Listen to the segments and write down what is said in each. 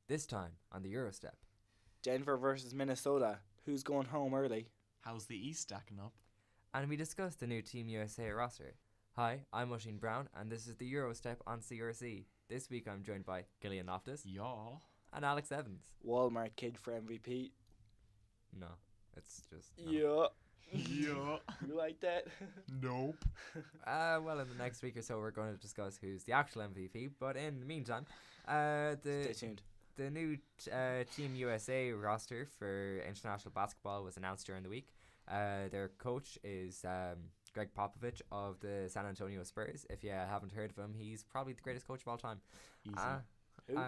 This time on the Eurostep. Denver versus Minnesota. Who's going home early? How's the East stacking up? And we discuss the new Team USA roster. Hi, I'm Oisin Brown, and this is the Eurostep on CRC. This week I'm joined by Gillian Loftus Y'all. and Alex Evans. Walmart kid for MVP. No, it's just... no. Yeah. Yeah. You like that? Nope. Well, in the next week or so we're going to discuss who's the actual MVP, but in the meantime, Stay tuned. the new Team USA roster for international basketball was announced during the week. Their coach is Greg Popovich of the San Antonio Spurs. If you haven't heard of him, he's probably the greatest coach of all time. Easy. Who?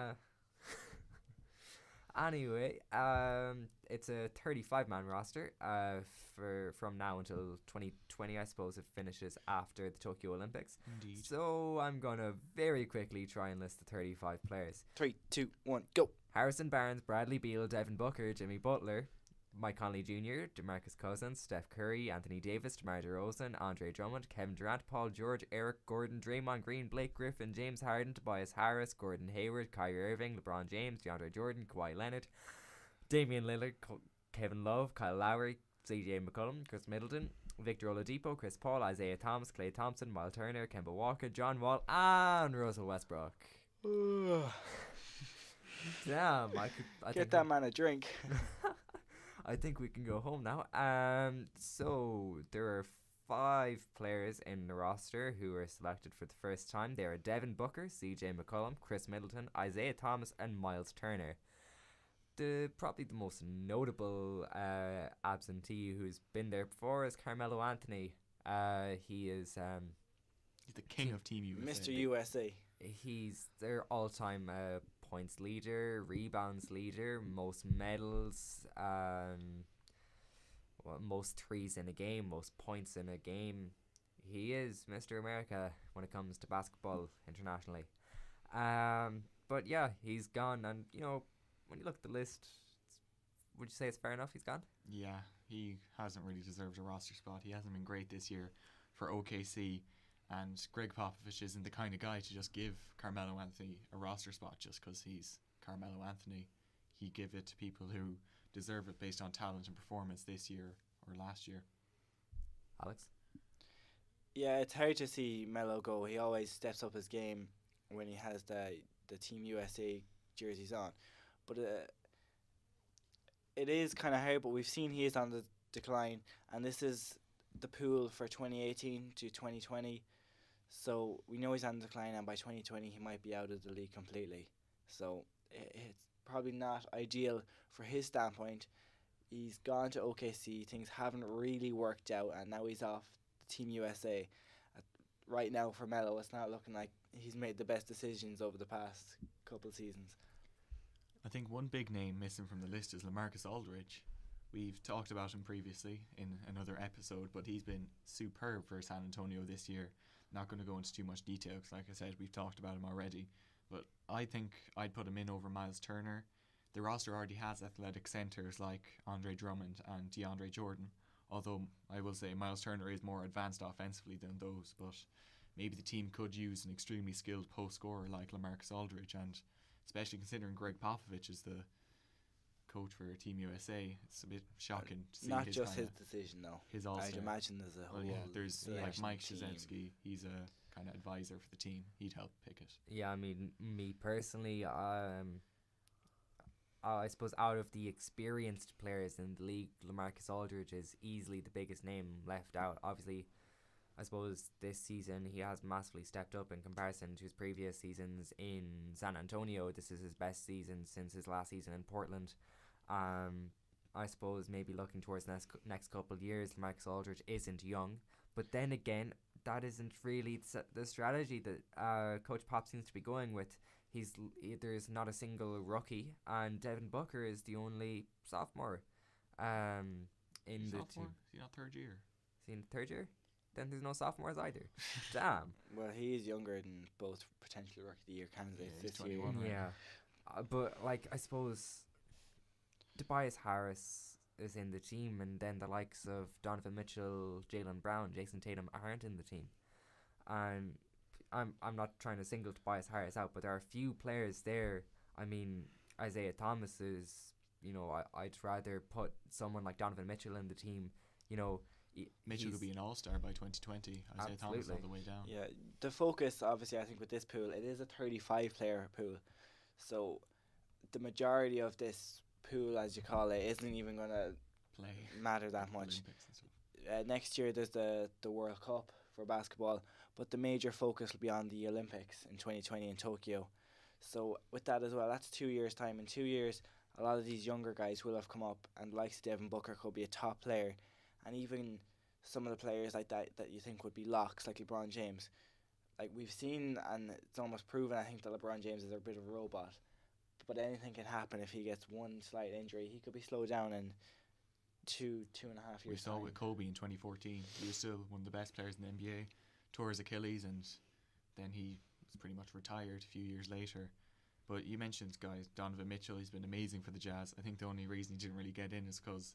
Anyway, it's a 35-man roster from now until 2020, I suppose. It finishes after the Tokyo Olympics. Indeed. So I'm going to very quickly try and list the 35 players. 3, 2, 1, go. Harrison Barnes, Bradley Beal, Devin Booker, Jimmy Butler, Mike Conley Jr., DeMarcus Cousins, Steph Curry, Anthony Davis, DeMar DeRozan, Andre Drummond, Kevin Durant, Paul George, Eric Gordon, Draymond Green, Blake Griffin, James Harden, Tobias Harris, Gordon Hayward, Kyrie Irving, LeBron James, DeAndre Jordan, Kawhi Leonard, Damian Lillard, Kevin Love, Kyle Lowry, CJ McCollum, Chris Middleton, Victor Oladipo, Chris Paul, Isaiah Thomas, Klay Thompson, Miles Turner, Kemba Walker, John Wall, and Russell Westbrook. Damn, I Get think that man a drink. I think we can go home now. So there are 5 players in the roster who are selected for the first time. They are Devin Booker, CJ McCollum, Chris Middleton, Isaiah Thomas, and Miles Turner. Probably the most notable absentee who's been there before is Carmelo Anthony. He is He's the king of Team USA. Mr. USA. he's their all-time points leader, rebounds leader, most medals, most threes in a game, most points in a game. He is Mr. America when it comes to basketball internationally. But yeah, he's gone, and when you look at the list, would you say it's fair enough he's gone? Yeah, he hasn't really deserved a roster spot. He hasn't been great this year for OKC. And Greg Popovich isn't the kind of guy to just give Carmelo Anthony a roster spot just because he's Carmelo Anthony. He give it to people who deserve it based on talent and performance this year or last year. Alex? Yeah, it's hard to see Melo go. He always steps up his game when he has the Team USA jerseys on. But it is kind of hard, but we've seen he is on the decline. And this is the pool for 2018 to 2020. So we know he's on the decline, and by 2020 he might be out of the league completely. So it's probably not ideal for his standpoint. He's gone to OKC. Things haven't really worked out, and now he's off the Team USA. Right now for Melo, it's not looking like he's made the best decisions over the past couple of seasons. I think one big name missing from the list is LaMarcus Aldridge. We've talked about him previously in another episode, but he's been superb for San Antonio this year. Not going to go into too much detail because, like I said, we've talked about him already. But I think I'd put him in over Miles Turner. The roster already has athletic centers like Andre Drummond and DeAndre Jordan, although I will say Miles Turner is more advanced offensively than those. But maybe the team could use an extremely skilled post scorer like LaMarcus Aldridge, and especially considering Greg Popovich is the coach for Team USA, it's a bit shocking to see Not his just his kinda, decision, though. his all-star. I'd imagine there's a whole there's like selection Mike team. Krzyzewski. He's a kind of advisor for the team. He'd help pick it. Yeah, I mean, me personally, I suppose out of the experienced players in the league, LaMarcus Aldridge is easily the biggest name left out. Obviously, I suppose this season he has massively stepped up in comparison to his previous seasons in San Antonio. This is his best season since his last season in Portland. I suppose maybe looking towards the next couple of years, LaMarcus Aldridge isn't young. But then again, that isn't really the strategy that Coach Pop seems to be going with. There's not a single rookie, and Devin Booker is the only sophomore. In the Sophomore? team. Is he not third year? Is he in the third year? Then there's no sophomores either. Damn. Well, he is younger than both potential Rookie of the Year candidates he's this year. 21, right? Yeah, but like I suppose Tobias Harris is in the team, and then the likes of Donovan Mitchell, Jaylen Brown, Jason Tatum aren't in the team. And I'm not trying to single Tobias Harris out, but there are a few players there. I mean, Isaiah Thomas is, I'd rather put someone like Donovan Mitchell in the team. Mitchell could be an all-star by 2020. Isaiah Thomas all the way down. Yeah, the focus, obviously, I think with this pool, it is a 35-player pool. So the majority of this pool, as you call it, isn't even going to matter that much. Next year, there's the World Cup for basketball, but the major focus will be on the Olympics in 2020 in Tokyo. So with that as well, that's 2 years' time. In 2 years, a lot of these younger guys will have come up, and the likes of Devin Booker could be a top player. And even some of the players like that you think would be locks, like LeBron James. Like we've seen, and it's almost proven, I think, that LeBron James is a bit of a robot. But anything can happen if he gets one slight injury. He could be slowed down in 2.5 years. We saw with Kobe in 2014. He was still one of the best players in the NBA. Tore his Achilles, and then he was pretty much retired a few years later. But you mentioned, guys, Donovan Mitchell. He's been amazing for the Jazz. I think the only reason he didn't really get in is because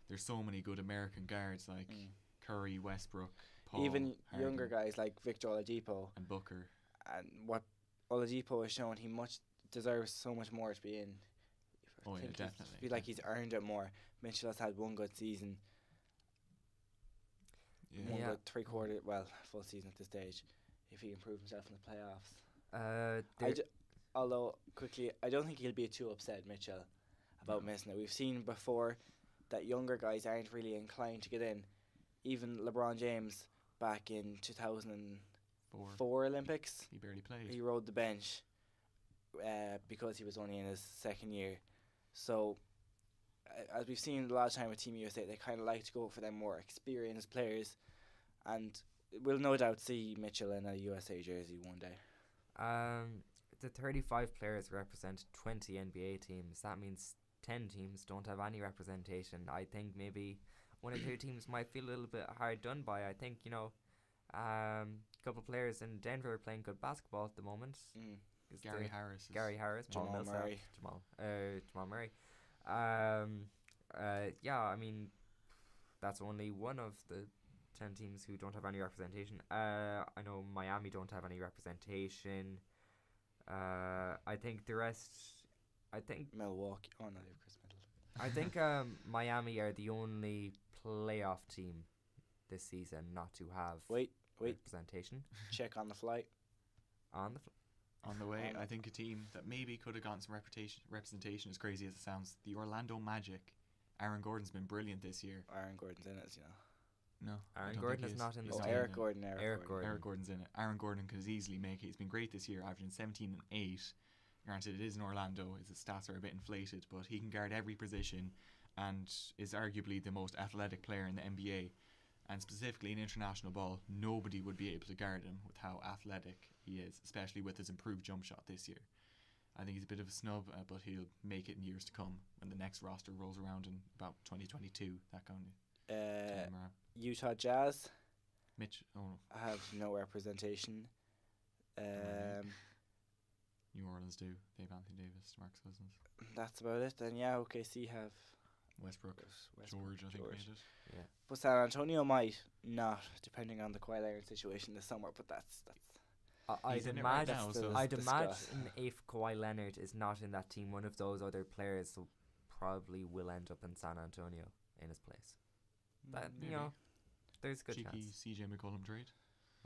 there's so many good American guards like Curry, Westbrook, Paul, even Harden, younger guys like Victor Oladipo and Booker. And what Oladipo has shown, he deserves so much more to be in. Oh yeah, definitely. I feel like he's earned it more. Mitchell has had one good season. Yeah. One good full season at this stage. If he improves himself in the playoffs. Although quickly, I don't think he'll be too upset, Mitchell, about missing it. We've seen before that younger guys aren't really inclined to get in. Even LeBron James back in 2004 Olympics, he barely played. He rode the bench because he was only in his second year. So, as we've seen a lot of time with Team USA, they kind of like to go for them more experienced players, and we'll no doubt see Mitchell in a USA jersey one day. The 35 players represent 20 NBA teams. That means 10 teams don't have any representation. I think maybe one or two teams might feel a little bit hard done by. I think, a couple of players in Denver are playing good basketball at the moment. Gary Harris, Jamal Murray. Jamal Murray. I mean, that's only one of the 10 teams who don't have any representation. I know Miami don't have any representation. I think the rest. Milwaukee. Oh no, they have Chris Middleton. I think Miami are the only playoff team this season not to have representation. Check on the flight. On the way, I think a team that maybe could have gotten some representation, as crazy as it sounds, the Orlando Magic. Aaron Gordon's been brilliant this year. Aaron Gordon's in it, No, Aaron Gordon is not in this team. Eric Gordon. Eric Gordon's in it. Aaron Gordon could easily make it. He's been great this year, averaging 17 and 8. Granted, it is in Orlando. His stats are a bit inflated, but he can guard every position and is arguably the most athletic player in the NBA. And specifically in international ball, nobody would be able to guard him with how athletic he is, especially with his improved jump shot this year. I think he's a bit of a snub, but he'll make it in years to come when the next roster rolls around in about 2022. That kind of time around. Utah Jazz. I have no representation. New Orleans do. They have Anthony Davis, Marcus Cousins. That's about it. Then OKC have Westbrook. George, I think made it. Yeah. But San Antonio might not, depending on the Kawhi Leonard situation this summer. But that's. I'd imagine if Kawhi Leonard is not in that team, one of those other players probably will end up in San Antonio in his place. That there's a good cheeky chance. CJ McCollum trade.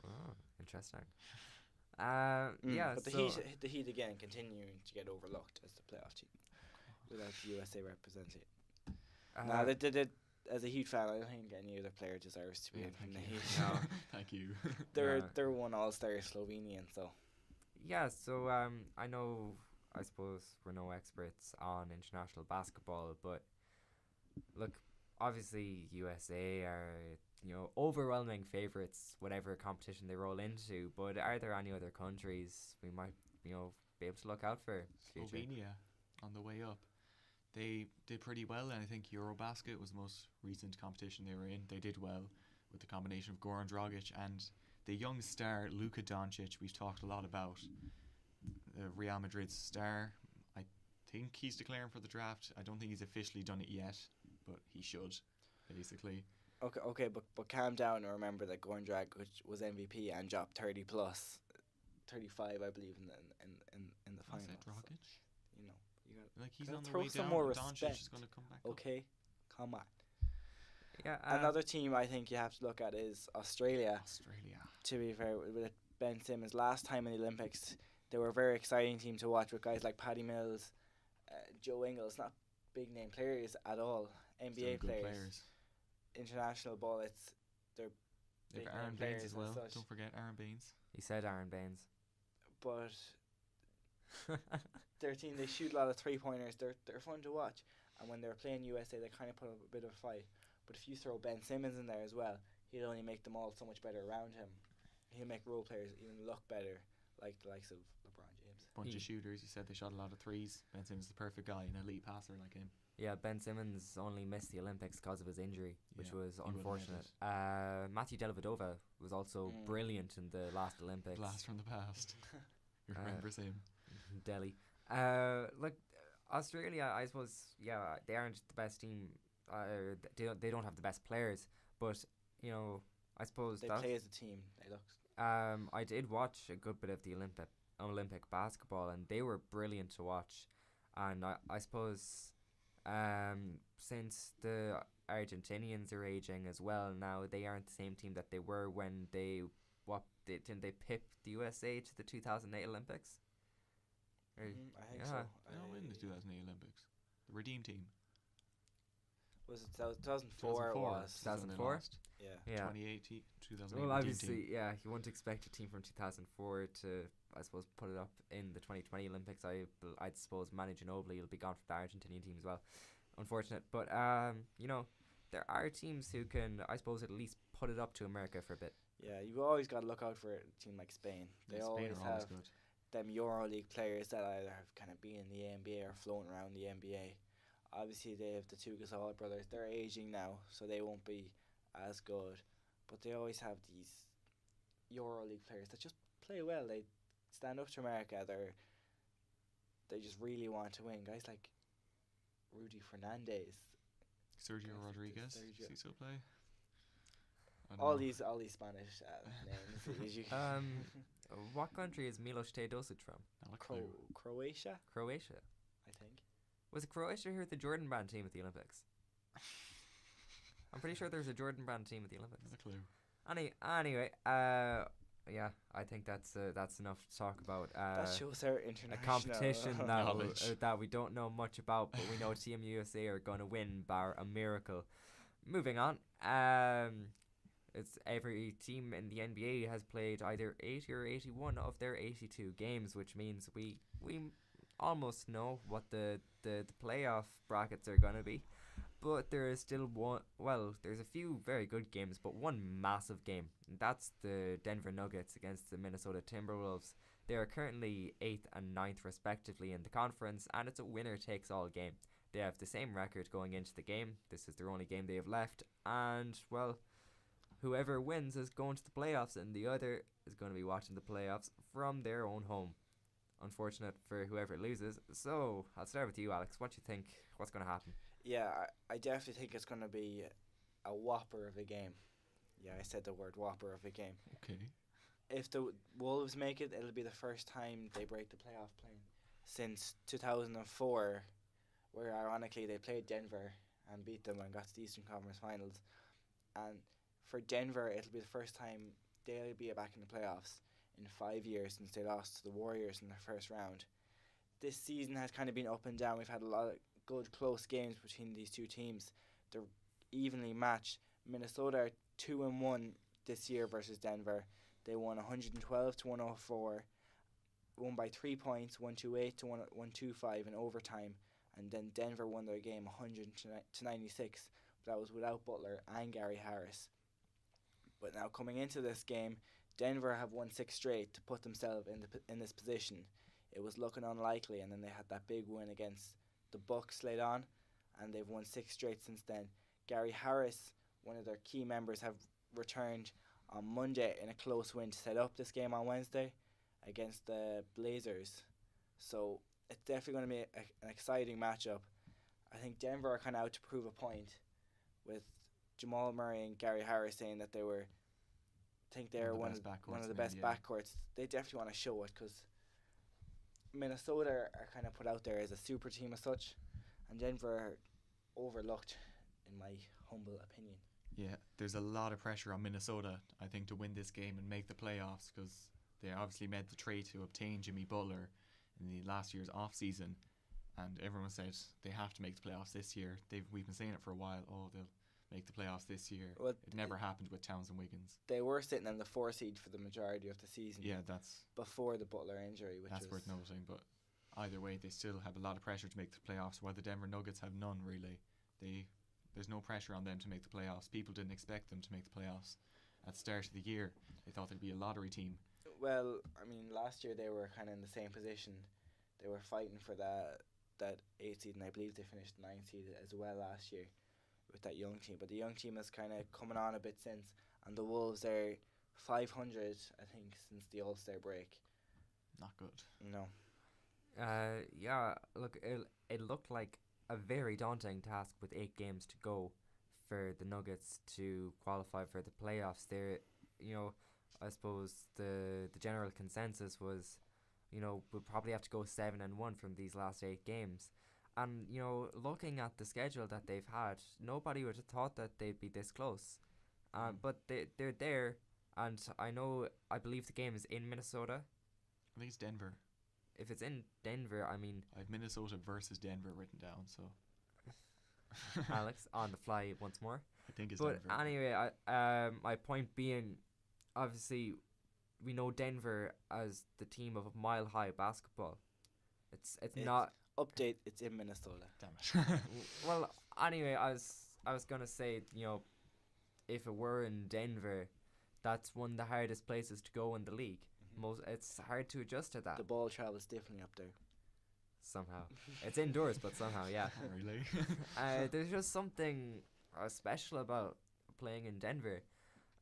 Oh, interesting. But the Heat again continuing to get overlooked as the playoff team without the USA representing. They did. As a Heat fan, I don't think any other player deserves to be in the Heat. No. Thank you. They're one All-Star Slovenian, so. Yeah, so I suppose we're no experts on international basketball, but look, obviously USA are overwhelming favourites whatever competition they roll into. But are there any other countries we might be able to look out for? Slovenia on the way up. They did pretty well, and I think Eurobasket was the most recent competition they were in. They did well with the combination of Goran Dragic and the young star Luka Doncic. We've talked a lot about Real Madrid's star. I think he's declaring for the draft. I don't think he's officially done it yet, but he should, basically. Okay, but calm down and remember that Goran Dragic was MVP and dropped 30 plus, 35, I believe, in the finals. Dragic? You got Like he's Gotta on the throw way some down. more Doncic respect. is going to come back up. Okay, come on. Yeah. Another team I think you have to look at is Australia. Australia. To be fair, with Ben Simmons, last time in the Olympics, they were a very exciting team to watch with guys like Paddy Mills, Joe Ingles, not big name players at all, Still NBA good players, international ball. They're They've big Aaron name Baines players as and well. such. Don't forget Aaron Baines. He said Aaron Baines. But their team, they shoot a lot of 3-pointers. They're fun to watch. And when they were playing USA, they kind of put up a bit of a fight. But if you throw Ben Simmons in there as well, he'll only make them all so much better around him. He'll make role players even look better, like the likes of LeBron James. Bunch of shooters. You said they shot a lot of threes. Ben Simmons is the perfect guy, an elite passer like him. Yeah, Ben Simmons only missed the Olympics because of his injury, which Yeah, was he wouldn't unfortunate. have Matthew Dellavedova was also brilliant in the last Olympics. Blast from the past. Who remembers him? Delhi. Like Australia, I suppose, yeah, they aren't the best team. They don't have the best players, but you know, I suppose They that's, play as a team. They look. I did watch a good bit of the Olympic basketball, and they were brilliant to watch. And I suppose, since the Argentinians are aging as well now, they aren't the same team that they were when didn't they pip the USA to the 2008 Olympics? Or- I think yeah. so. No, in the 2008 Olympics. The Redeem team. Was it 2004? It was. 2004? Yeah. Yeah. 2008, 2008 Well, Redeem obviously, team. yeah, you wouldn't expect a team from 2004 to, I suppose, put it up in the 2020 Olympics. I'd suppose Manu Ginobili will be gone from the Argentinian team as well. Unfortunate, but you know, there are teams who can, I suppose, at least put it up to America for a bit. Yeah, you've always got to look out for a team like Spain. They Yeah, Spain always are always have good. them EuroLeague players that either have kind of been in the NBA or floating around the NBA. Obviously, they have the two Gasol brothers. They're aging now, so they won't be as good. But they always have these EuroLeague players that just play well. They stand up to America. They just really want to win. Guys like Rudy Fernandez. Sergio Rodriguez. Sergio. Does he still play? I don't All know. these Spanish names. as you What country is Milos Teodosic from? Not a clue. Croatia, Croatia. I think. Was it Croatia who had the Jordan Brand team at the Olympics? I'm pretty sure there's a Jordan Brand team at the Olympics. Not a clue. Anyway, yeah, I think that's enough to talk about. That shows our A international competition Knowledge. that we don't know much about, but we know Team USA are going to win bar a miracle. Moving on, it's every team in the NBA has played either 80 or 81 of their 82 games, which means we almost know what the playoff brackets are going to be. But there is still one. Well, there's a few very good games, but one massive game. And that's the Denver Nuggets against the Minnesota Timberwolves. They are currently 8th and 9th respectively in the conference, and it's a winner-takes-all game. They have the same record going into the game. This is their only game they have left, and well, whoever wins is going to the playoffs, and the other is going to be watching the playoffs from their own home. Unfortunate for whoever loses. So I'll start with you, Alex. What do you think? What's going to happen? Yeah, I definitely think it's going to be a whopper of a game. Yeah, I said the word whopper of a game. Okay. If the Wolves make it, it'll be the first time they break the playoff plane since 2004, where ironically they played Denver and beat them and got to the Eastern Conference Finals. And for Denver, it'll be the first time they'll be back in the playoffs in 5 years since they lost to the Warriors in their first round. This season has kind of been up and down. We've had a lot of good close games between these two teams. They're evenly matched. Minnesota are 2-1 this year versus Denver. They won 112 to 104, won by 3 points, 128 to 125 in overtime, and then Denver won their game 100 to 96. But that was without Butler and Gary Harris. But now coming into this game, Denver have won 6 straight to put themselves in this position. It was looking unlikely, and then they had that big win against the Bucks later on, and they've won 6 straight since then. Gary Harris, one of their key members, have returned on Monday in a close win to set up this game on Wednesday against the Blazers. So it's definitely going to be an exciting matchup. I think Denver are kind of out to prove a point, with Jamal Murray and Gary Harris saying that they're one of the best backcourts. They definitely want to show it, because Minnesota are kind of put out there as a super team as such, and Denver are overlooked, in my humble opinion. Yeah, there's a lot of pressure on Minnesota, I think, to win this game and make the playoffs because they obviously made the trade to obtain Jimmy Butler in the last year's off season, and everyone said they have to make the playoffs this year. We've been saying it for a while. Oh, they'll make the playoffs this year. Well, it never happened with Towns and Wiggins. They were sitting in the 4 seed for the majority of the season. Yeah, that's before the Butler injury, which that's was worth noting. But either way, they still have a lot of pressure to make the playoffs, while the Denver Nuggets have none really. There's no pressure on them to make the playoffs. People didn't expect them to make the playoffs at the start of the year. They thought they'd be a lottery team. Well, I mean, last year they were kind of in the same position. They were fighting for that 8th seed, and I believe they finished 9th seed as well last year with that young team. But the young team is kind of coming on a bit since, and the Wolves are 500, I think, since the All-Star break. Not good. No. Yeah, look, it looked like a very daunting task with 8 games to go for the Nuggets to qualify for the playoffs. There, I suppose the general consensus was, we'll probably have to go 7-1 from these last 8 games. And, looking at the schedule that they've had, nobody would have thought that they'd be this close. But they're there, and I believe the game is in Minnesota. I think it's Denver. If it's in Denver, I mean... I have Minnesota versus Denver written down, so... Alex, on the fly once more. I think it's But Denver. anyway, my point being, obviously, we know Denver as the team of mile-high basketball. It's not... Update, it's in Minnesota. Damn it. Well, anyway, I was going to say, if it were in Denver, that's one of the hardest places to go in the league. It's hard to adjust to that. The ball travel's definitely up there. Somehow. It's indoors, but somehow, yeah. Really? There's just something special about playing in Denver.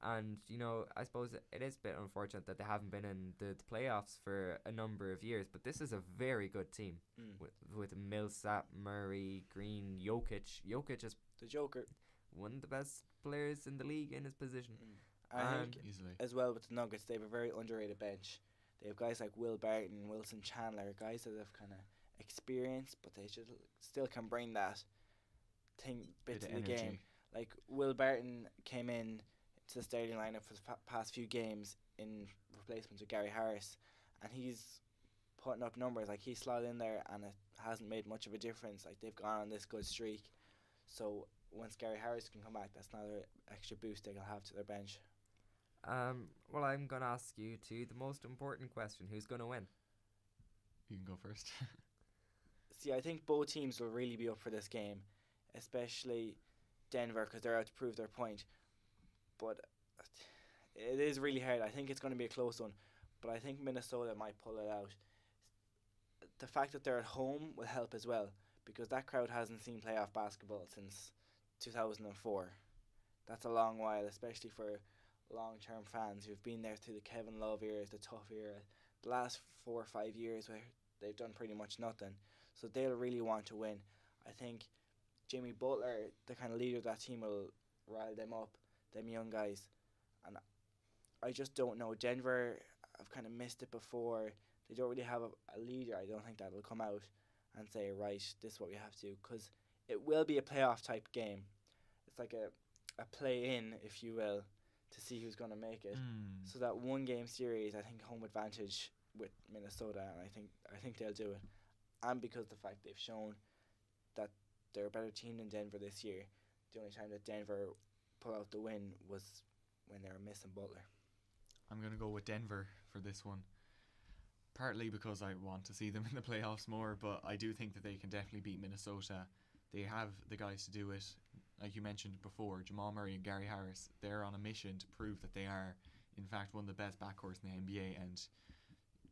And, I suppose it is a bit unfortunate that they haven't been in the playoffs for a number of years. But this is a very good team with Millsap, Murray, Green, Jokic. Jokic is The Joker. one of the best players in the league in his position. I think Easily. as well with the Nuggets, they have a very underrated bench. They have guys like Will Barton, Wilson Chandler, guys that have kind of experience, but they still can bring that bit to the energy. game. Like Will Barton came in to the starting lineup for the past few games in replacement of Gary Harris, and he's putting up numbers. Like he slotted in there, and it hasn't made much of a difference. Like they've gone on this good streak, so once Gary Harris can come back, that's another extra boost they'll have to their bench. Well, I'm going to ask you the most important question. Who's going to win? You can go first. See, I think both teams will really be up for this game, especially Denver, because they're out to prove their point. But it is really hard. I think it's going to be a close one, but I think Minnesota might pull it out. The fact that they're at home will help as well, because that crowd hasn't seen playoff basketball since 2004. That's a long while, especially for long-term fans who've been there through the Kevin Love era, the tough era, the last 4 or 5 years where they've done pretty much nothing. So they'll really want to win. I think Jimmy Butler, the kind of leader of that team, will rile them up, them young guys. And I just don't know. Denver, I've kind of missed it before. They don't really have a leader. I don't think that will come out and say, right, this is what we have to do. Because it will be a playoff-type game. It's like a play-in, if you will, to see who's going to make it. So that one-game series, I think home advantage with Minnesota, and I think they'll do it. And because the fact they've shown that they're a better team than Denver this year, the only time that Denver pulled out the win was when they were missing Butler. I'm going to go with Denver for this one. Partly because I want to see them in the playoffs more, but I do think that they can definitely beat Minnesota. They have the guys to do it. Like you mentioned before, Jamal Murray and Gary Harris, they're on a mission to prove that they are, in fact, one of the best backcourts in the NBA. And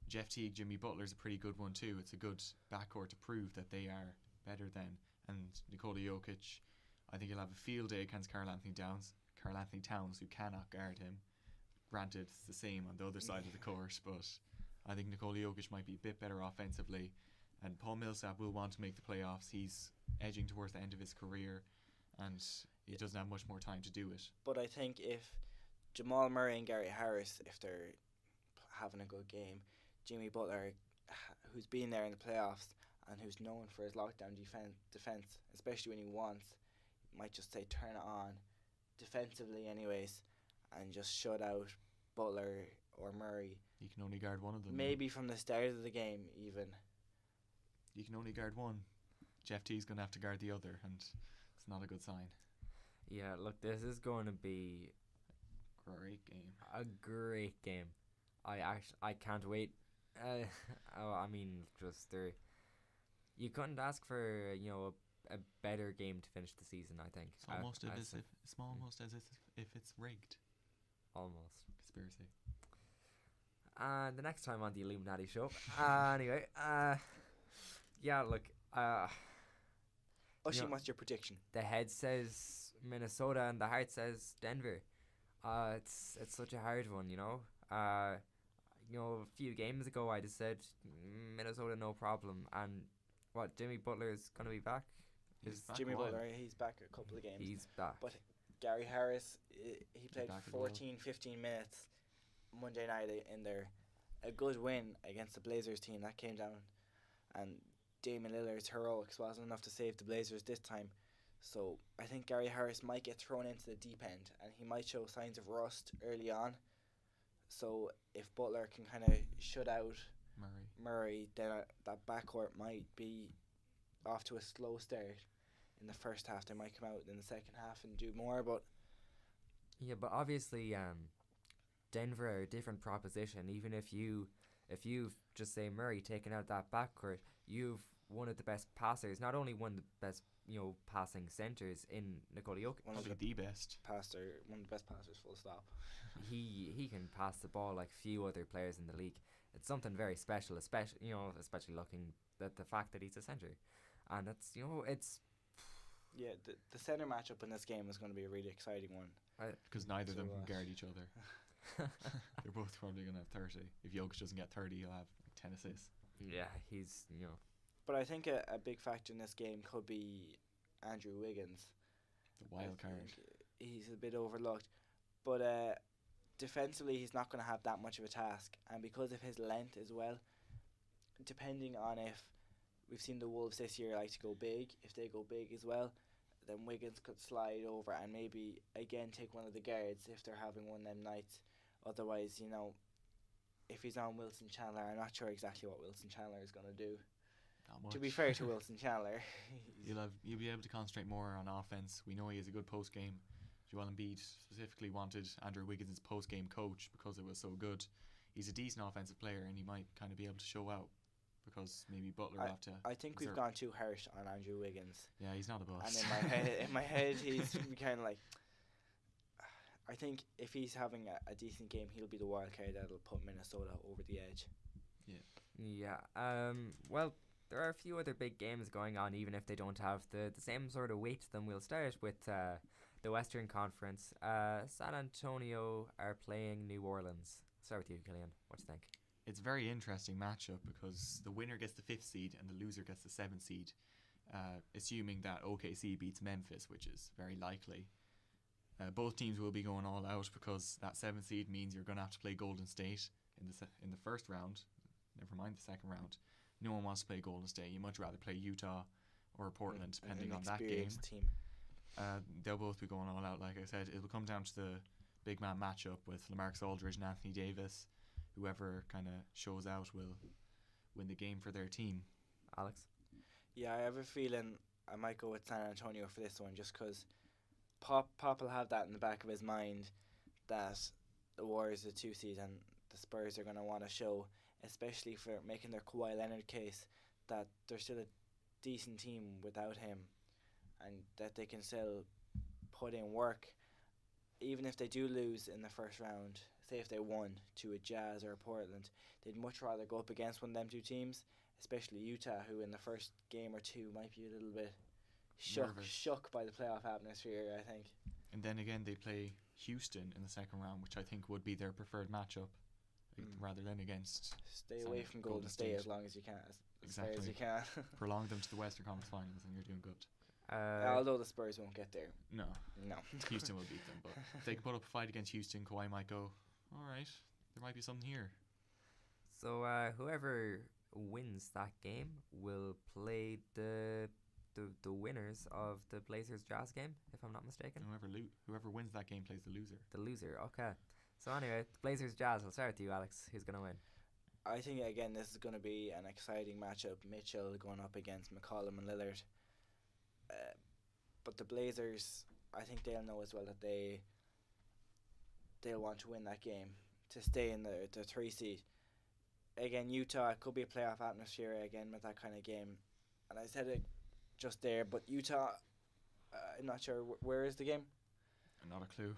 Jeff Teague, Jimmy Butler's a pretty good one too. It's a good backcourt to prove that they are better than. And Nikola Jokic, I think he'll have a field day against Karl Anthony Towns, who cannot guard him. Granted, it's the same on the other side of the court, but I think Nikola Jokic might be a bit better offensively. And Paul Millsap will want to make the playoffs. He's edging towards the end of his career, and he doesn't have much more time to do it. But I think if Jamal Murray and Gary Harris, if they're having a good game, Jimmy Butler, who's been there in the playoffs and who's known for his lockdown defense, especially when he wants, might just say turn it on defensively anyways and just shut out Butler or Murray. You can only guard one of them. Maybe from the start of the game even. You can only guard one. Jeff T's going to have to guard the other, and it's not a good sign. Yeah, look, this is going to be Great game. a great game. I can't wait. I mean, just there. You couldn't ask for a better game to finish the season. I think It's almost as if it's rigged. almost. Conspiracy. And the next time on the Illuminati show. Anyway, yeah, look. Oisin, know- what's your prediction? The head says Minnesota and the heart says Denver. It's such a hard one, a few games ago I just said Minnesota no problem, and what, Jimmy Butler's gonna be back? He's back Jimmy a while. Butler, he's back a couple of games. He's back. But Gary Harris, he played back as well. 15 minutes Monday night in there. A good win against the Blazers team that came down, and Damian Lillard's heroics wasn't enough to save the Blazers this time. So I think Gary Harris might get thrown into the deep end, and he might show signs of rust early on. So if Butler can kind of shut out Murray, then that backcourt might be off to a slow start in the first half. They might come out in the second half and do more, but Yeah, but obviously, Denver are a different proposition. Even if you just say Murray taking out that backcourt, you've one of the best passers, not only one of the best passing centers in Nikola Jokic. Probably the best. one of the best passers, full stop. He can pass the ball like few other players in the league. It's something very special, especially looking at the fact that he's a center, and it's Yeah, the center matchup in this game is going to be a really exciting one. Because neither of them So, can guard each other. They're both probably going to have 30. If Jokic doesn't get 30, he'll have 10 assists. yeah, he's But I think a big factor in this game could be Andrew Wiggins. The wild I card. think he's a bit overlooked. But defensively, he's not going to have that much of a task. And because of his length as well, depending on if we've seen the Wolves this year like to go big, if they go big as well, then Wiggins could slide over and maybe again take one of the guards if they're having one of them nights. Otherwise, if he's on Wilson Chandler, I'm not sure exactly what Wilson Chandler is going to do. Not much. To be fair to Wilson Chandler, You'll be able to concentrate more on offense. We know he has a good post game. Joel Embiid specifically wanted Andrew Wiggins' post game coach because it was so good. He's a decent offensive player, and he might kind of be able to show out because maybe Butler will have to. I think we've gone too harsh on Andrew Wiggins. Yeah, he's not a boss. And in my head, he's kind of like. I think if he's having a decent game, he'll be the wild card that'll put Minnesota over the edge. Yeah. Well, there are a few other big games going on, even if they don't have the same sort of weight to them. We'll start with the Western Conference. San Antonio are playing New Orleans. Start with you, Killian. What do you think? It's a very interesting matchup because the winner gets the 5th seed and the loser gets the 7th seed, assuming that OKC beats Memphis, which is very likely. Both teams will be going all out because that 7th seed means you're going to have to play Golden State in the first round. Never mind the second round. No one wants to play Golden State. You much rather play Utah or Portland, depending on that game. Team. They'll both be going all out. Like I said, it will come down to the big man matchup with LaMarcus Aldridge and Anthony Davis. Whoever kind of shows out will win the game for their team. Alex? Yeah, I have a feeling I might go with San Antonio for this one, just because Pop will have that in the back of his mind that the Warriors are the 2 seed and the Spurs are going to want to show, especially for making their Kawhi Leonard case, that they're still a decent team without him and that they can still put in work. Even if they do lose in the first round, say if they won to a Jazz or a Portland, they'd much rather go up against one of them 2 teams, especially Utah, who in the first game or 2 might be a little bit shook by the playoff atmosphere, I think. And then again, they play Houston in the second round, which I think would be their preferred matchup, rather than against. Stay away from Golden State as long as you can, as far as you can. Prolong them to the Western Conference Finals, and you're doing good. Although the Spurs won't get there. No. Houston will beat them, but if they can put up a fight against Houston, Kawhi might go, all right, there might be something here. So whoever wins that game will play the winners of the Blazers Jazz game, if I'm not mistaken. Whoever wins that game plays the loser. The loser, okay. So anyway, Blazers Jazz. I'll start with you, Alex. Who's gonna win? I think again this is going to be an exciting matchup. Mitchell going up against McCollum and Lillard. But the Blazers, I think they'll know as well that they'll want to win that game to stay in the 3 seed. Again, Utah, it could be a playoff atmosphere again with that kind of game. And I said it just there, but Utah, I'm not sure where is the game. Not a clue.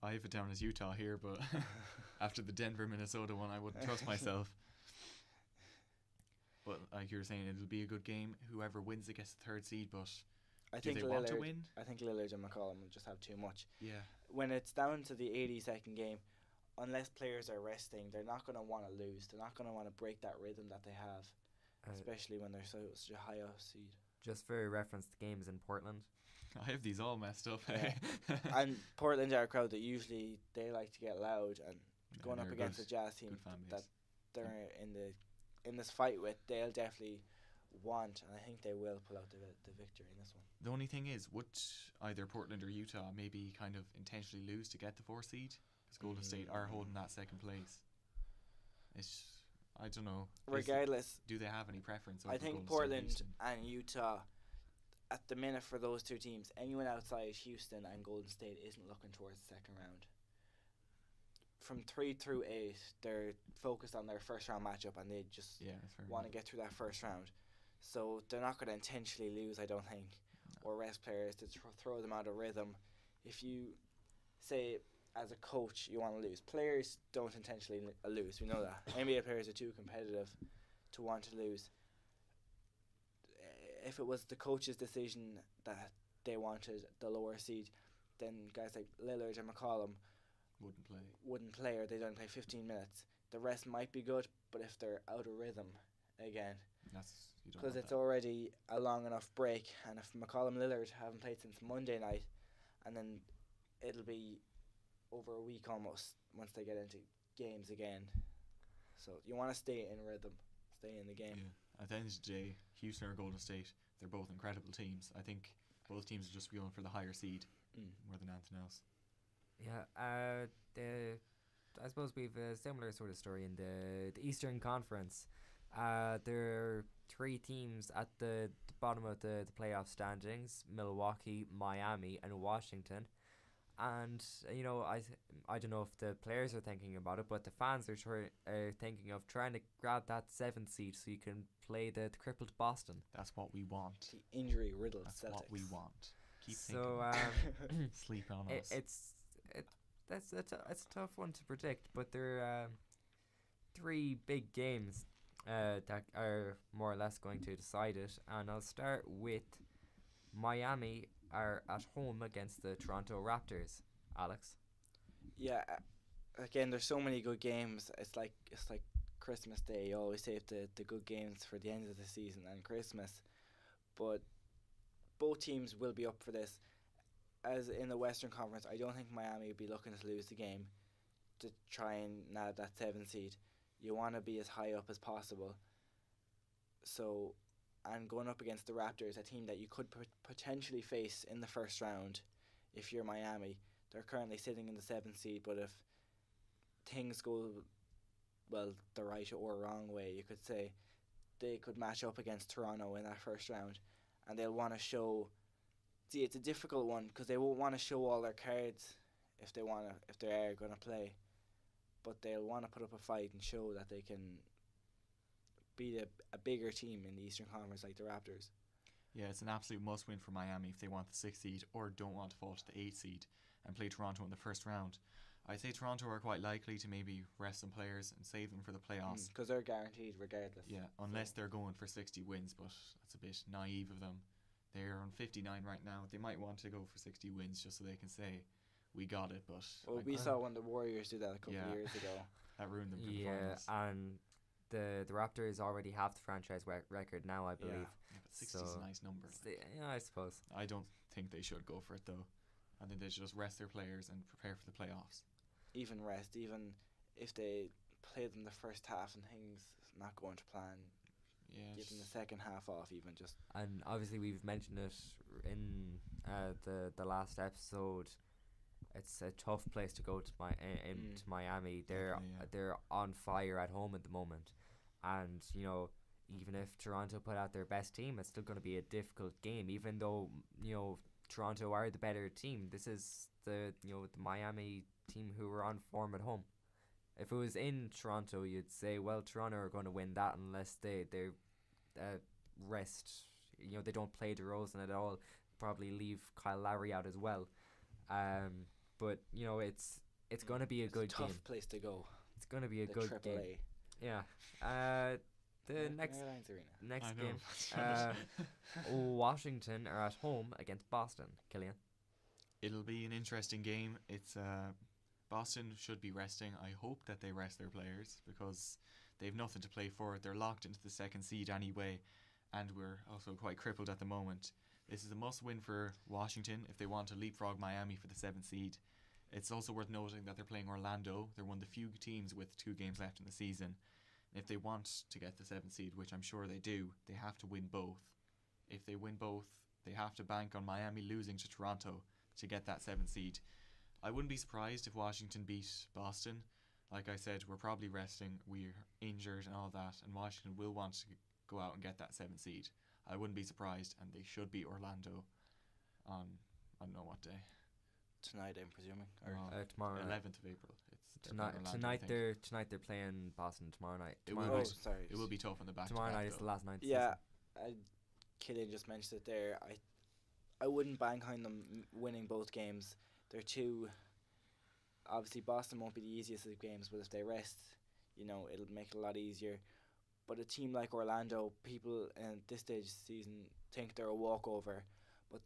I have it down as Utah here, but after the Denver-Minnesota one, I wouldn't trust myself. But like you were saying, it'll be a good game. Whoever wins it gets the 3rd seed, but do they want to win? I think Lillard and McCollum will just have too much. Yeah. When it's down to the 82nd game, unless players are resting, they're not going to want to lose. They're not going to want to break that rhythm that they have, especially when they're such a high off seed. Just for reference, the game is in Portland. I have these all messed up. Yeah. And Portland are a crowd that usually they like to get loud, and going up against a Jazz team that they're in this fight with, they'll definitely want, and I think they will pull out the victory in this one. The only thing is, would either Portland or Utah maybe kind of intentionally lose to get the 4th seed? Because Golden State are holding that 2nd place. I don't know. Regardless, do they have any preference over I think Golden Portland State, and Utah, at the minute for those two teams, anyone outside Houston and Golden State isn't looking towards the 2nd round. From 3 through 8, they're focused on their 1st round matchup, and they just want to get through that 1st round. So they're not going to intentionally lose, I don't think, or rest players to throw them out of rhythm. If you say, as a coach, you want to lose, players don't intentionally lose. We know that. NBA players are too competitive to want to lose. If it was the coach's decision that they wanted the lower seed, then guys like Lillard and McCollum wouldn't play, or they don't play 15 minutes. The rest might be good, but if they're out of rhythm again, because it's already a long enough break, and if McCollum and Lillard haven't played since Monday night, and then it'll be over a week almost once they get into games again. So you want to stay in rhythm, stay in the game. Yeah. At the end of the day, Houston or Golden State, they're both incredible teams. I think both teams are just going for the higher seed more than anything else. Yeah, I suppose we've a similar sort of story in the Eastern Conference. There are 3 teams at the bottom of the playoff standings: Milwaukee, Miami, and Washington. And I don't know if the players are thinking about it, but the fans are thinking of trying to grab that 7th seed so you can play the crippled Boston. That's what we want. The injury riddled Celtics. That's what we want. Keep so thinking. Sleep on us. It's a tough one to predict, but there are 3 big games that are more or less going to decide it, and I'll start with Miami are at home against the Toronto Raptors. Alex? Yeah, again, there's so many good games. It's like Christmas Day. You always save the good games for the end of the season and Christmas, but both teams will be up for this. As in the Western Conference, I don't think Miami would be looking to lose the game to try and nab that 7th seed. You want to be as high up as possible. So, and going up against the Raptors, a team that you could potentially face in the 1st round if you're Miami. They're currently sitting in the 7th seed, but if things go, well, the right or wrong way, you could say, they could match up against Toronto in that 1st round, and they'll want to show. See, it's a difficult one because they won't want to show all their cards if they are going to play, but they'll want to put up a fight and show that they can beat a bigger team in the Eastern Conference like the Raptors. Yeah, it's an absolute must-win for Miami if they want the 6th seed or don't want to fall to the 8th seed and play Toronto in the 1st round. I'd say Toronto are quite likely to maybe rest some players and save them for the playoffs. Because they're guaranteed regardless. Yeah, unless they're going for 60 wins, but that's a bit naive of them. They're on 59 right now. They might want to go for 60 wins just so they can say, we got it, but... Well, we saw when the Warriors did that a couple of years ago. That ruined them for the finals. Yeah, and the Raptors already have the franchise record now, I believe. Yeah, but 60 is a nice number. Yeah, I suppose. I don't think they should go for it, though. I think they should just rest their players and prepare for the playoffs. Even if they play them the first half and things not going to plan, Yeah, giving the second half off even just. And obviously we've mentioned it in the last episode. It's a tough place to go to to Miami. Definitely, yeah. They're on fire at home at the moment, and even if Toronto put out their best team, it's still going to be a difficult game. Even though Toronto are the better team, this is the Miami team who are on form at home. If it was in Toronto, you'd say, well, Toronto are going to win that unless they rest. They don't play DeRozan at all. Probably leave Kyle Lowry out as well. But it's going to be a good tough game. Place to go. It's going to be a The good Triple game. A. Yeah. The next Arena. game, Washington are at home against Boston. Killian. It'll be an interesting game. It's Boston should be resting. I hope that they rest their players because they've nothing to play for. They're locked into the second seed anyway, and we're also quite crippled at the moment. This is a must-win for Washington if they want to leapfrog Miami for the 7th seed. It's also worth noting that they're playing Orlando. They're one of the few teams with 2 games left in the season. If they want to get the 7th seed, which I'm sure they do, they have to win both. If they win both, they have to bank on Miami losing to Toronto to get that 7th seed. I wouldn't be surprised if Washington beat Boston. Like I said, we're probably resting, we're injured and all that, and Washington will want to go out and get that 7th seed. I wouldn't be surprised, and they should beat Orlando on, I don't know what day. Tonight, I'm presuming. Or Tomorrow night. 11th of April. Tonight they're playing Boston tomorrow night. It will be tough on the back. Tomorrow night is the last night. Yeah, Killian just mentioned it there. I wouldn't bank on them winning both games. They're too. Obviously, Boston won't be the easiest of games, but if they rest, it'll make it a lot easier. But a team like Orlando, people at this stage of the season think they're a walkover, but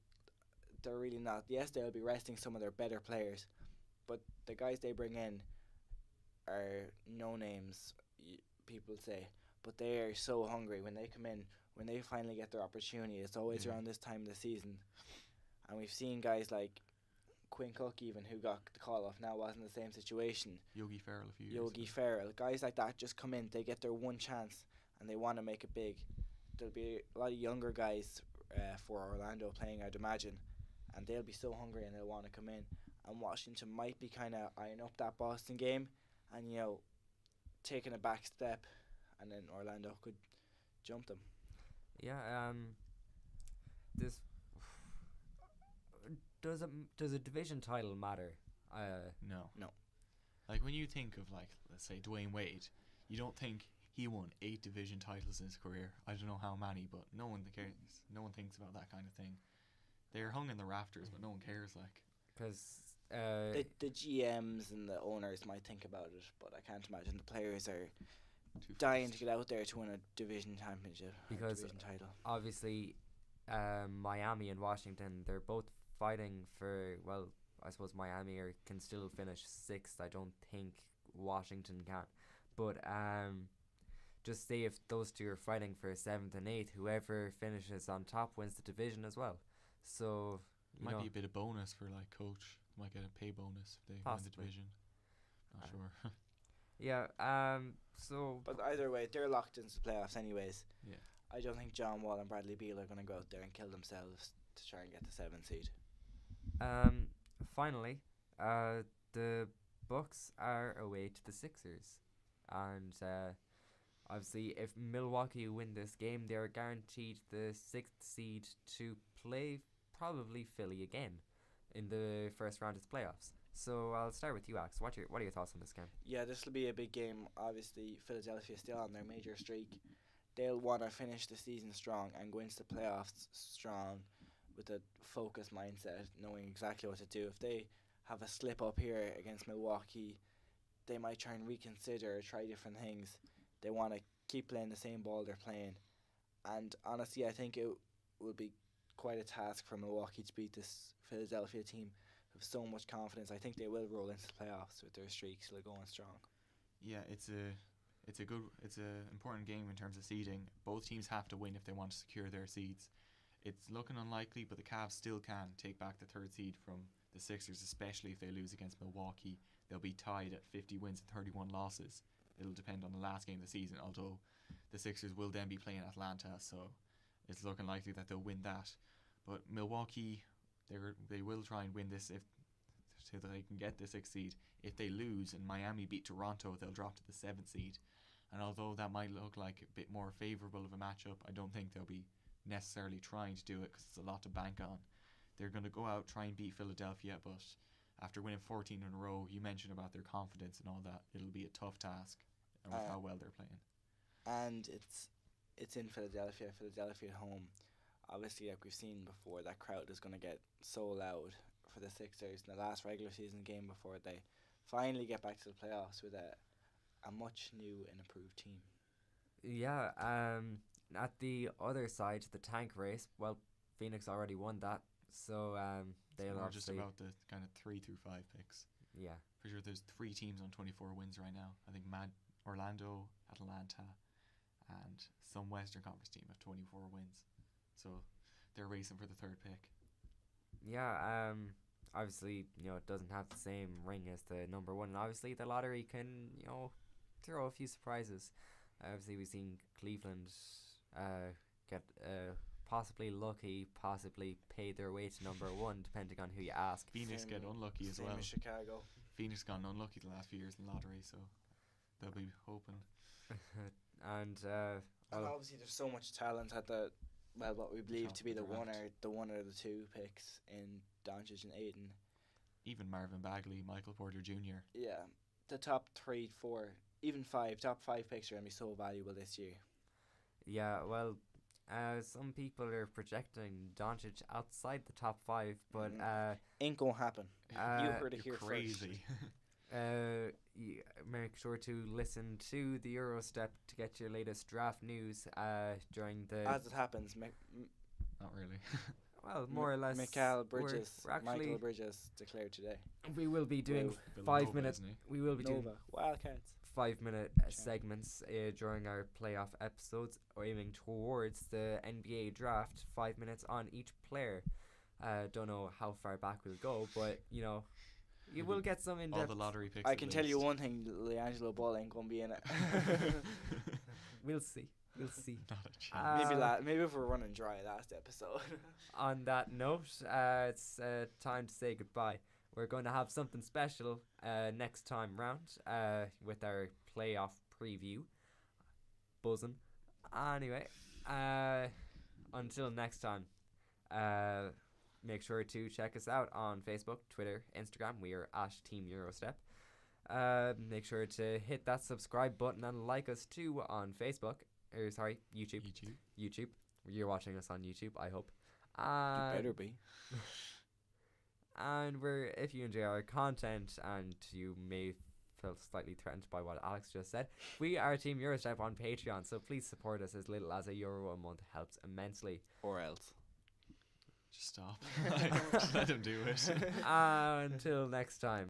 they're really not. Yes, they'll be resting some of their better players, but the guys they bring in are no names, people say, but they are so hungry when they come in. When they finally get their opportunity, it's always around this time of the season. And we've seen guys like Quinn Cook, even, who got the call off, now wasn't the same situation. Yogi Ferrell a few years Yogi Ferrell. Guys like that just come in, they get their one chance, and they want to make it big. There'll be a lot of younger guys for Orlando playing, I'd imagine, and they'll be so hungry and they'll want to come in. And Washington might be kind of eyeing up that Boston game and, taking a back step, and then Orlando could jump them. Yeah, this does a division title matter? No. Like when you think of let's say Dwayne Wade, you don't think he won 8 division titles in his career. I don't know how many, but no one cares. No one thinks about that kind of thing. They're hung in the rafters, but no one cares. Because the GMs and the owners might think about it, but I can't imagine the players are dying to get out there to win a division championship. Because division title. Obviously, Miami and Washington, they're both fighting for. Well, I suppose Miami can still finish 6th. I don't think Washington can, but just say if those two are fighting for 7th and 8th, whoever finishes on top wins the division as well. So might be a bit of bonus for coach. Might get a pay bonus if they win the division. Not sure. Yeah. So. But either way, they're locked into the playoffs anyways. Yeah. I don't think John Wall and Bradley Beal are going to go out there and kill themselves to try and get the 7th seed. Finally, the Bucks are away to the Sixers, and obviously, if Milwaukee win this game, they are guaranteed the 6th seed to play probably Philly again in the first round of the playoffs. So I'll start with you, Alex. What are your thoughts on this game? Yeah, this will be a big game. Obviously, Philadelphia still on their major streak. They'll want to finish the season strong and go into the playoffs strong with a focused mindset, knowing exactly what to do. If they have a slip up here against Milwaukee, they might try and reconsider, try different things. They want to keep playing the same ball they're playing. And honestly, I think it will be quite a task for Milwaukee to beat this Philadelphia team with so much confidence. I think they will roll into the playoffs with their streak still going strong. Yeah, it's a important game in terms of seeding. Both teams have to win if they want to secure their seeds. It's looking unlikely, but the Cavs still can take back the 3rd seed from the Sixers, especially if they lose against Milwaukee. They'll be tied at 50 wins and 31 losses. It'll depend on the last game of the season, although the Sixers will then be playing Atlanta, so it's looking likely that they'll win that. But Milwaukee, they will try and win this so that they can get the 6th seed. If they lose and Miami beat Toronto, they'll drop to the 7th seed. And although that might look like a bit more favourable of a matchup, I don't think they'll be necessarily trying to do it because it's a lot to bank on. They're going to go out, try and beat Philadelphia, but after winning 14 in a row, you mentioned about their confidence and all that, it'll be a tough task with how well they're playing. And it's in Philadelphia at home. Obviously, like we've seen before, that crowd is going to get so loud for the Sixers in the last regular season game before they finally get back to the playoffs with a much new and improved team. Yeah, at the other side, the tank race, well, Phoenix already won that, so they'll We're obviously... just about the kind of 3 through 5 picks. Yeah. Pretty sure there's 3 teams on 24 wins right now. I think Orlando, Atlanta, and some Western Conference team have 24 wins. So they're racing for the 3rd pick. Yeah, obviously, it doesn't have the same ring as the number 1, and obviously the lottery can, throw a few surprises. Obviously, we've seen Cleveland get possibly lucky, possibly pay their way to number 1, depending on who you ask. Phoenix get unlucky as well. Same as Chicago. Phoenix gone unlucky the last few years in the lottery, so they'll be hoping. And obviously there's so much talent at what we believe to be the one or the 2 picks in Doncic and Ayton. Even Marvin Bagley, Michael Porter Jr. Yeah, the top 3, 4, even 5, top 5 picks are going to be so valuable this year. Yeah, well, some people are projecting Doncic outside the top 5, but ain't gonna happen. You heard it here crazy. Make sure to listen to the Eurostep to get your latest draft news during the... As it happens, Not really. Well, more or less. Michael Bridges we're declared today. We will be doing Villanova, 5 minutes. We will be doing Wildcats. 5-minute segments during our playoff episodes, aiming towards the NBA draft. 5 minutes on each player. Don't know how far back we'll go, but you will get some in depth. All the lottery picks. I can tell you one thing: LiAngelo Ball ain't gonna be in it. We'll see. Not a chance. Maybe if we're running dry last episode. On that note, it's time to say goodbye. We're going to have something special next time round with our playoff preview. Buzzing. Anyway, until next time, make sure to check us out on Facebook, Twitter, Instagram. We are at Team Eurostep. Make sure to hit that subscribe button and like us too on Facebook. YouTube. You're watching us on YouTube, I hope. You better be. And if you enjoy our content and you may feel slightly threatened by what Alex just said, we are Team Eurostep on Patreon, so please support us. As little as €1 a month helps immensely. Or else. Just stop. Let him do it. Until next time.